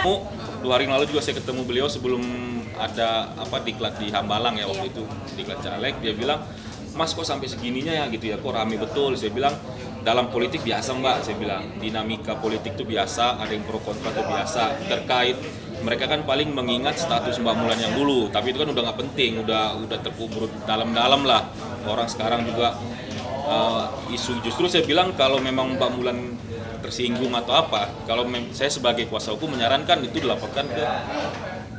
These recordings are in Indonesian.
2 hari yang lalu juga saya ketemu beliau sebelum ada diklat di Hambalang ya waktu itu, diklat caleg. Dia bilang, Mas kok sampai segininya ya gitu ya, kok rame betul. Saya bilang, dalam politik biasa Mbak, saya bilang dinamika politik itu biasa, ada yang pro kontra itu biasa. Terkait mereka kan paling mengingat status Mbak Mulan yang dulu, tapi itu kan udah nggak penting, udah terkubur dalam-dalam lah. Orang sekarang juga isu, justru saya bilang kalau memang Mbak Mulan tersinggung atau apa, kalau saya sebagai kuasa hukum menyarankan itu dilaporkan ke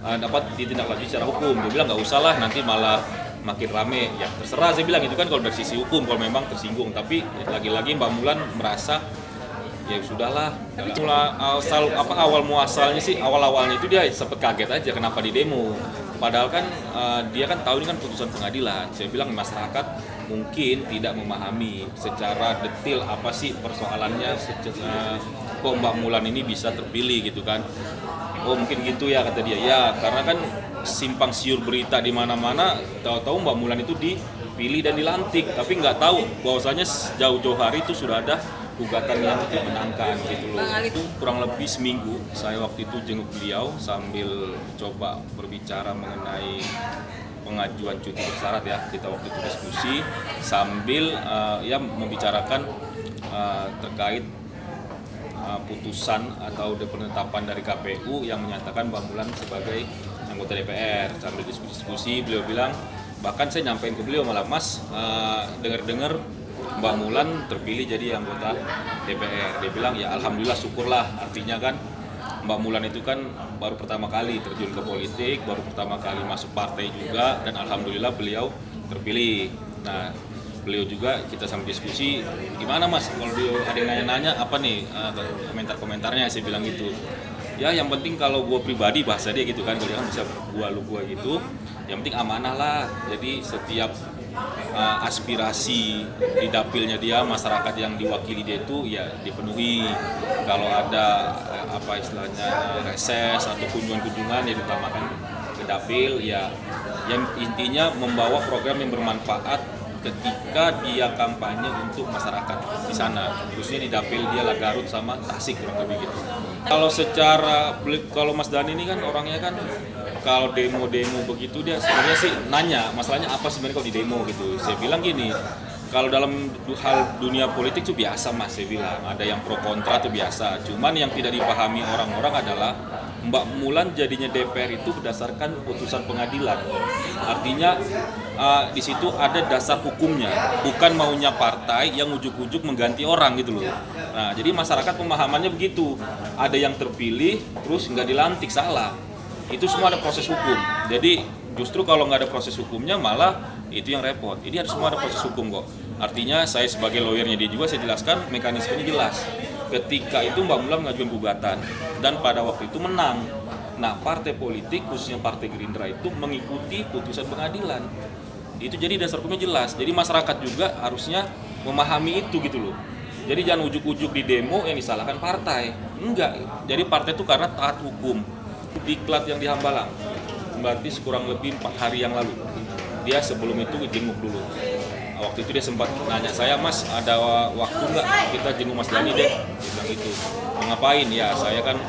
dapat ditindaklanjuti secara hukum. Dia bilang nggak usah lah, nanti malah makin rame. Ya terserah, saya bilang itu kan kalau dari sisi hukum, kalau memang tersinggung. Tapi lagi-lagi Mbak Mulan merasa ya sudahlah. Awal muasalnya sih, awalnya itu dia sempat kaget aja kenapa di demo. Padahal kan dia kan tahu ini kan putusan pengadilan. Saya bilang masyarakat mungkin tidak memahami secara detail apa sih persoalannya, kok Mbak Mulan ini bisa terpilih gitu kan. Oh mungkin gitu ya kata dia. Ya karena kan simpang siur berita di mana-mana, tahu-tahu Mbak Mulan itu dipilih dan dilantik, tapi nggak tahu bahwasanya jauh-jauh hari itu sudah ada gugatan yang dimenangkan gitu loh. Itu kurang lebih seminggu saya waktu itu jenguk beliau sambil coba berbicara mengenai pengajuan cuti bersyarat ya. Kita waktu itu diskusi sambil membicarakan terkait putusan atau penetapan dari KPU yang menyatakan Mbak Mulan sebagai anggota DPR. Sambil diskusi beliau bilang, bahkan saya nyampein ke beliau malah, Mas dengar-dengar Mbak Mulan terpilih jadi anggota DPR. Dia bilang ya alhamdulillah, syukurlah. Artinya kan Mbak Mulan itu kan baru pertama kali terjun ke politik, baru pertama kali masuk partai juga, dan alhamdulillah beliau terpilih. Nah beliau juga kita sambil diskusi, gimana Mas kalau ada yang nanya-nanya apa nih komentar-komentarnya, saya bilang gitu. Ya yang penting kalau gue pribadi, bahasa dia gitu kan, dia kan bisa lu gua gitu, yang penting amanah lah. Jadi setiap aspirasi di dapilnya dia, masyarakat yang diwakili dia itu ya dipenuhi. Kalau ada istilahnya reses atau kunjungan-kunjungan ya ditamakan ke dapil ya, yang intinya membawa program yang bermanfaat ketika dia kampanye untuk masyarakat di sana, khususnya di dapil dia lah Garut sama Tasik kurang lebih gitu. Kalau Mas Dhani ini kan orangnya kan kalau demo-demo begitu dia sebenarnya sih nanya masalahnya apa sebenarnya kalau di demo gitu. Saya bilang gini, kalau dalam hal dunia politik itu biasa Mas, saya bilang ada yang pro kontra itu biasa. Cuman yang tidak dipahami orang-orang adalah Mbak Mulan jadinya DPR itu berdasarkan putusan pengadilan. Artinya di situ ada dasar hukumnya, bukan maunya partai yang ujuk-ujuk mengganti orang gitu loh. Nah, jadi masyarakat pemahamannya begitu. Ada yang terpilih terus nggak dilantik, salah. Itu semua ada proses hukum. Jadi justru kalau nggak ada proses hukumnya malah itu yang repot. Ini harus semua ada proses hukum kok. Artinya saya sebagai lawyernya dia juga saya jelaskan mekanismenya jelas. Ketika itu Mbak Mulan mengajukan gugatan dan pada waktu itu menang. Nah partai politik khususnya Partai Gerindra itu mengikuti putusan pengadilan. Itu jadi dasar hukumnya jelas. Jadi masyarakat juga harusnya memahami itu gitu loh. Jadi jangan ujuk-ujuk di demo yang disalahkan partai. Enggak. Jadi partai itu karena taat hukum. Diklat yang di Hambalang berarti kurang lebih 4 hari yang lalu. Dia sebelum itu jenguk dulu. Waktu itu dia sempat nanya saya, Mas ada waktu nggak kita jenguk Mas Dhani deh? Dia bilang gitu. Mau ngapain? Ya saya kan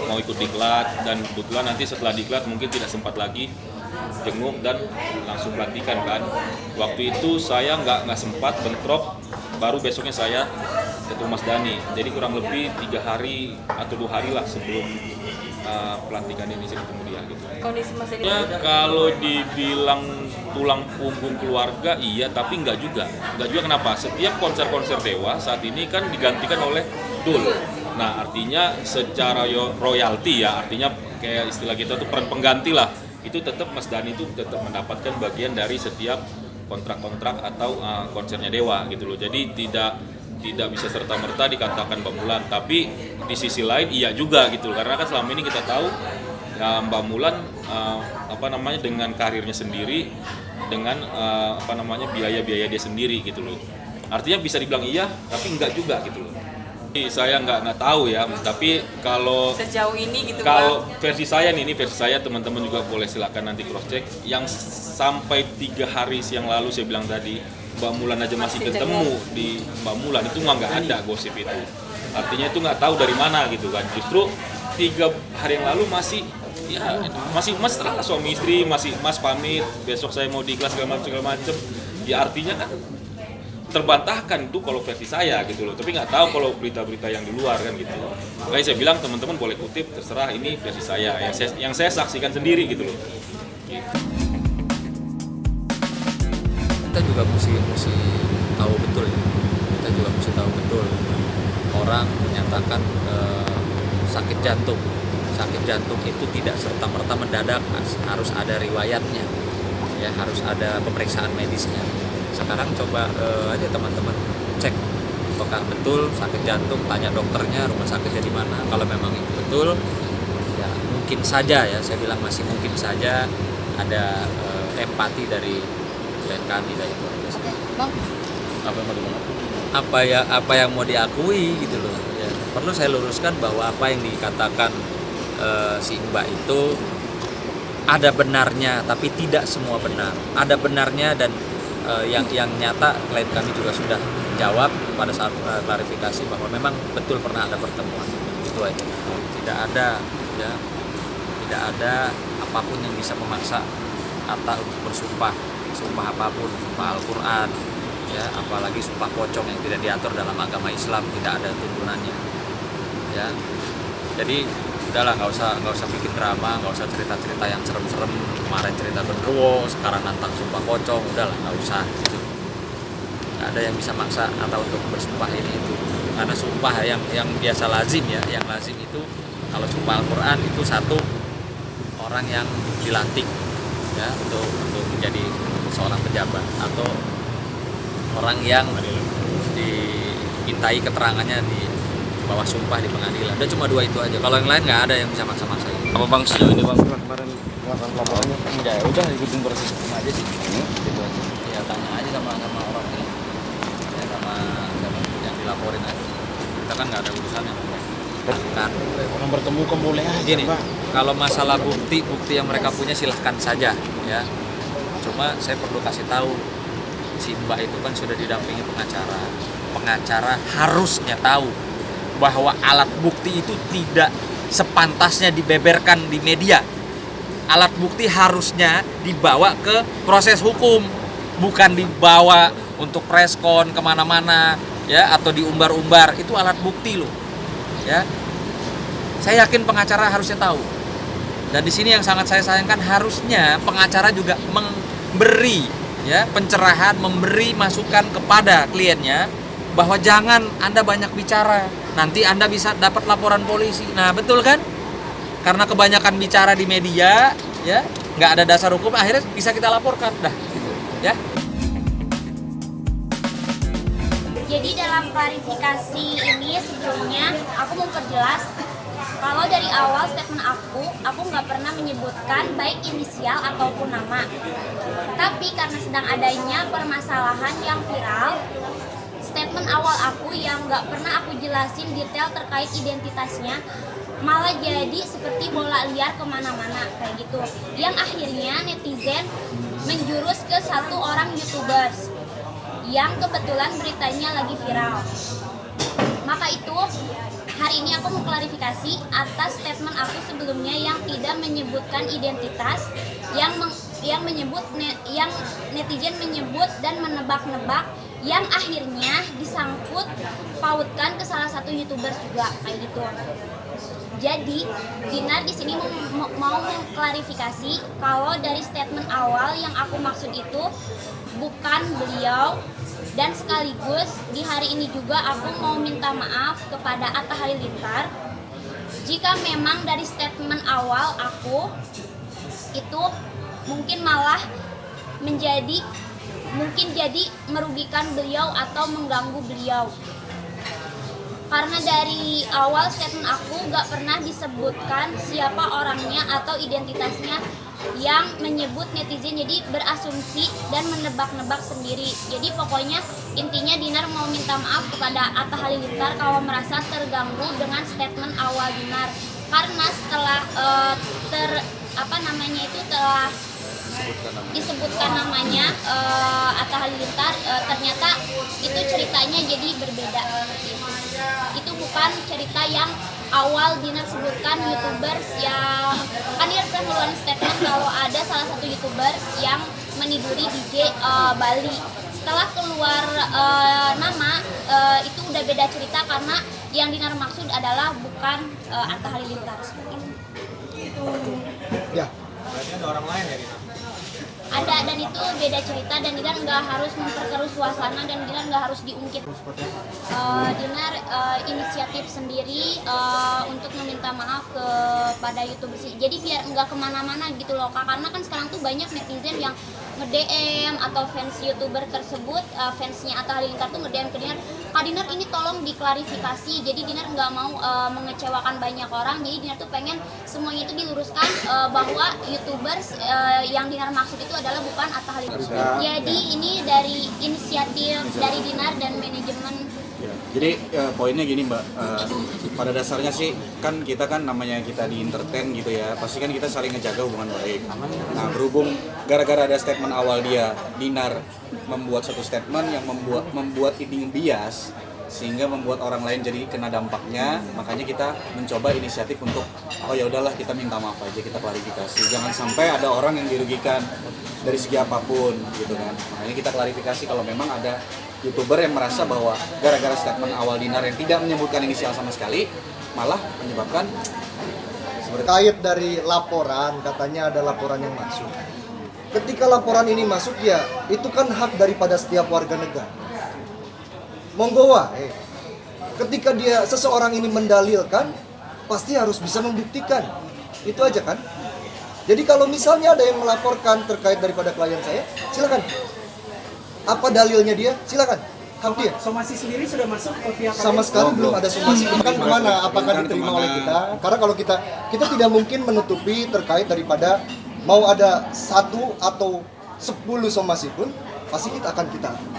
mau ikut diklat dan kebetulan nanti setelah diklat mungkin tidak sempat lagi jenguk dan langsung pelantikan kan. Waktu itu saya nggak sempat bentrok, baru besoknya saya ketemu Mas Dhani. Jadi kurang lebih 3 hari atau 2 hari lah sebelum pelantikan ini saya ketemu dia gitu. Kondisi Mas Dhani kalau dibilang tulang punggung keluarga iya, tapi enggak juga kenapa? Setiap konser-konser Dewa saat ini kan digantikan oleh Dul. Nah artinya secara royalti ya, artinya kayak istilah kita tuh peran pengganti lah, itu tetap Mas Dhani itu tetap mendapatkan bagian dari setiap kontrak-kontrak atau konsernya Dewa gitu loh. Jadi tidak bisa serta-merta dikatakan Mbak Mulan, tapi di sisi lain iya juga gitu, karena kan selama ini kita tahu ya Mbak Mulan dengan karirnya sendiri, dengan biaya-biaya dia sendiri gitu loh. Artinya bisa dibilang iya, tapi enggak juga gitu loh. Saya nggak tahu ya, tapi kalau sejauh ini gitu kalau versi saya nih, ini versi saya, teman-teman juga boleh silakan nanti cross check. Yang sampai 3 hari siang lalu saya bilang tadi Mbak Mulan aja masih ketemu di Mbak Mulan itu nggak ada gosip itu. Artinya itu nggak tahu dari mana gitu kan. Justru 3 hari yang lalu masih terang suami istri, masih mas pamit besok saya mau di kelas segala macam. Ya artinya kan terbantahkan tuh kalau versi saya gitu loh, tapi nggak tahu kalau berita-berita yang di luar kan gitu. Makanya saya bilang teman-teman boleh kutip, terserah, ini versi saya yang saya saksikan sendiri gitu loh. Gitu. Kita juga mesti tahu betul ya. Kita juga mesti tahu betul orang menyatakan sakit jantung itu tidak serta-merta mendadak, harus ada riwayatnya ya, harus ada pemeriksaan medisnya. Sekarang coba aja teman-teman cek apakah betul sakit jantung, tanya dokternya rumah sakitnya di mana. Kalau memang itu betul ya mungkin saja ya, saya bilang masih mungkin saja ada empati dari kami dari keluarga. Bang, apa yang mau diakui gitu loh ya. Perlu saya luruskan bahwa apa yang dikatakan si Mbak itu ada benarnya, tapi tidak semua benar. Ada benarnya dan yang nyata klien kami juga sudah jawab pada saat klarifikasi bahwa memang betul pernah ada pertemuan. Itu aja. Tidak ada apapun yang bisa memaksa Atta untuk bersumpah apapun, sumpah Al-Quran ya, apalagi sumpah pocong yang tidak diatur dalam agama Islam, tidak ada tuntunannya ya. Jadi udahlah, nggak usah bikin drama, nggak usah cerita yang serem-serem. Kemarin cerita genderuwo, sekarang nantang sumpah pocong, udahlah nggak usah gitu. Nggak ada yang bisa maksa atau untuk bersumpah ini itu, karena sumpah yang biasa lazim ya, yang lazim itu kalau sumpah Al-Quran itu satu orang yang dilantik ya untuk menjadi seorang pejabat, atau orang yang dimintai keterangannya di bawah sumpah di pengadilan. Udah cuma 2 itu aja. Kalau yang lain nggak ada yang bisa maksa-maksa itu. Apa Bang sejauh ini Bang kemarin melakukan laporannya? Ya udah ikutin proses hukum aja sih. Gitu aja. Ya tanya aja sama orangnya. Ya sama yang dilaporin aja. Kita kan nggak ada urusan yang kan. Orang bertemu kan boleh aja Gini, Pak. kalau masalah bukti yang mereka punya silahkan saja ya. Cuma saya perlu kasih tahu, si Mbak itu kan sudah didampingi pengacara. Pengacara harusnya tahu bahwa alat bukti itu tidak sepantasnya dibeberkan di media. Alat bukti harusnya dibawa ke proses hukum, bukan dibawa untuk preskon kemana-mana ya, atau diumbar-umbar. Itu alat bukti loh ya. Saya yakin pengacara harusnya tahu. Dan di sini yang sangat saya sayangkan, harusnya pengacara juga memberi ya pencerahan, memberi masukan kepada kliennya bahwa jangan Anda banyak bicara, nanti Anda bisa dapat laporan polisi. Nah betul kan? Karena kebanyakan bicara di media ya, nggak ada dasar hukum, akhirnya bisa kita laporkan dah gitu ya. jadi dalam klarifikasi ini sebelumnya aku mau perjelas kalau dari awal statement aku nggak pernah menyebutkan baik inisial ataupun nama. Tapi karena sedang adanya permasalahan yang viral, statement awal aku yang nggak pernah aku jelasin detail terkait identitasnya malah jadi seperti bola liar kemana-mana kayak gitu, yang akhirnya netizen menjurus ke satu orang YouTubers yang kebetulan beritanya lagi viral. Maka itu hari ini aku mau klarifikasi atas statement aku sebelumnya yang tidak menyebutkan identitas, yang netizen menyebut dan menebak-nebak, yang akhirnya disangkut pautkan ke salah satu YouTubers juga kayak gitu. Jadi Dinar di sini mau mengklarifikasi kalau dari statement awal yang aku maksud itu bukan beliau, dan sekaligus di hari ini juga aku mau minta maaf kepada Atta Halilintar jika memang dari statement awal aku itu mungkin jadi merugikan beliau atau mengganggu beliau. Karena dari awal statement aku gak pernah disebutkan siapa orangnya atau identitasnya, yang menyebut netizen jadi berasumsi dan menebak-nebak sendiri. Jadi pokoknya intinya Dinar mau minta maaf kepada Atta Halilintar kalau merasa terganggu dengan statement awal Dinar. Karena setelah telah disebutkan namanya Atta Halilintar, ternyata itu ceritanya jadi berbeda. Itu bukan cerita yang awal Dinar sebutkan ada salah satu YouTuber yang meniduri DJ Bali. Setelah keluar nama itu udah beda cerita karena yang Dinar maksud adalah bukan Atta Halilintar seperti itu. Ya. Ada, dan itu beda cerita, dan Dinar nggak harus memperkeruh suasana, dan Dinar nggak harus diungkit. Dinar inisiatif sendiri untuk meminta maaf kepada YouTuber sih. Jadi biar nggak kemana-mana gitu loh, Kak. Karena kan sekarang tuh banyak netizen yang nge-DM atau fans YouTuber tersebut, fansnya Atta Halilintar tuh nge-DM ke Dinar, Kak Dinar ini tolong diklarifikasi. Jadi Dinar nggak mau mengecewakan banyak orang, jadi Dinar tuh pengen semuanya itu diluruskan bahwa YouTubers yang Dinar maksud itu adalah bukan Atta Halilintar. Jadi ini dari inisiatif dari Dinar dan manajemen. Ya, jadi poinnya gini Mbak, pada dasarnya sih kan kita kan namanya kita di entertain gitu ya, pasti kan kita saling ngejaga hubungan baik. Nah berhubung gara-gara ada statement awal dia, Dinar membuat satu statement yang membuat ini bias, sehingga membuat orang lain jadi kena dampaknya, makanya kita mencoba inisiatif untuk oh ya udahlah kita minta maaf aja, kita klarifikasi, jangan sampai ada orang yang dirugikan dari segi apapun gitu kan. Makanya kita klarifikasi kalau memang ada YouTuber yang merasa bahwa gara-gara statement awal Dinar yang tidak menyebutkan inisial sama sekali malah menyebabkan terkait dari laporan, katanya ada laporan yang masuk. Ketika laporan ini masuk ya itu kan hak daripada setiap warga negara. Monggo wae. Ketika seseorang ini mendalilkan pasti harus bisa membuktikan. Itu aja kan. Jadi kalau misalnya ada yang melaporkan terkait daripada klien saya, silakan. Apa dalilnya dia? Silakan. Hak dia. Somasi sendiri sudah masuk ke pihak Sama sekali belum ada somasi. Kan kemana? Apakah diterima oleh kita? Karena kalau kita tidak mungkin menutupi terkait daripada mau ada 1 atau 10 somasi pun pasti kita akan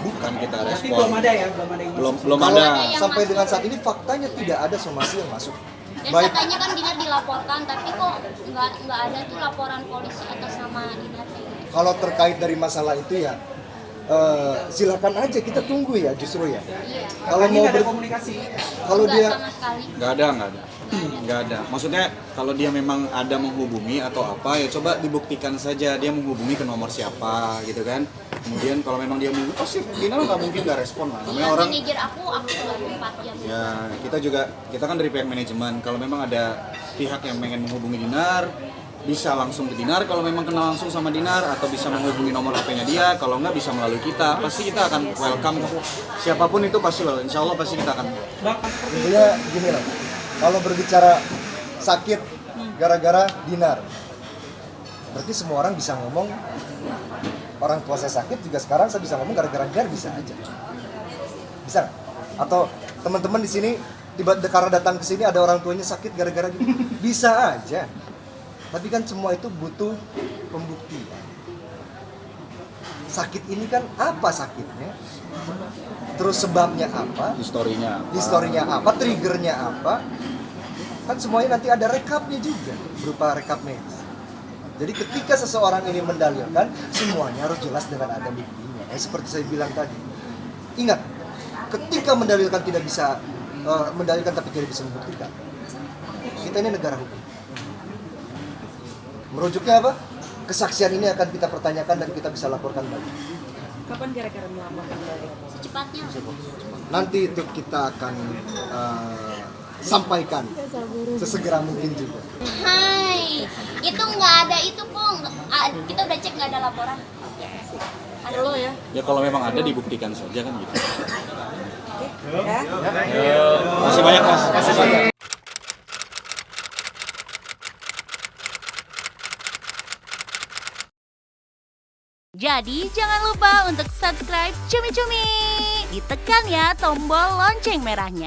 bukan kita Tapi respon. belum ada ya, belum ada yang masuk. Belum Kalau ada. sampai dengan saat ini faktanya tidak ada somasi yang masuk. Dan Baik, katanya kan Dinar dilaporkan, tapi kok nggak ada tuh laporan polisi atas nama Dinar kayak gitu. kalau terkait dari masalah itu ya silakan aja kita tunggu ya justru ya. Iya. Kalau Ini mau nggak ada komunikasi. kalau Nggak dia sama sekali. Nggak ada. Maksudnya kalau dia memang ada menghubungi atau apa ya coba dibuktikan saja dia menghubungi ke nomor siapa gitu kan. Kemudian kalau memang dia menghubungi, pasti Dinar nggak mungkin nggak respon lah. Namanya Iya, orang. manajer aku 24 jam. Ya kita kan dari pihak manajemen. Kalau memang ada pihak yang pengen menghubungi Dinar, bisa langsung ke Dinar kalau memang kenal langsung sama Dinar, atau bisa menghubungi nomor HP-nya dia. Kalau nggak bisa melalui kita, pasti kita akan welcome. Siapapun itu pasti insya Allah pasti kita akan. intinya gini lah. Kalau berbicara sakit gara-gara Dinar, berarti semua orang bisa ngomong. Orang tua saya sakit juga sekarang saya bisa ngomong gara-gara Dinar, bisa aja. Bisa nggak? Atau teman-teman di sini karena datang ke sini ada orang tuanya sakit gara-gara gitu. Bisa aja. Tapi kan semua itu butuh pembuktian. Sakit ini kan apa sakitnya? Terus sebabnya apa? Historinya apa? Triggernya apa? Kan semuanya nanti ada rekapnya juga, berupa rekap medis. Jadi ketika seseorang ini mendalilkan, semuanya harus jelas dengan ada buktinya. Seperti saya bilang tadi. Ingat, ketika mendalilkan tidak bisa mendalilkan tapi tidak bisa membuktikan. Kita ini negara hukum. Merujuknya apa? Kesaksian ini akan kita pertanyakan dan kita bisa laporkan balik. Kapan kira-kira melaporkan balik? Secepatnya. Nanti itu kita akan sampaikan sesegera mungkin juga. Hai, itu nggak ada itu Pung. Kita udah cek nggak ada laporan. Ada lo ya. Ya kalau memang ada dibuktikan saja kan gitu. Ya. Masih banyak Mas. Jadi jangan lupa untuk subscribe Cumi Cumi. Ditekan ya tombol lonceng merahnya.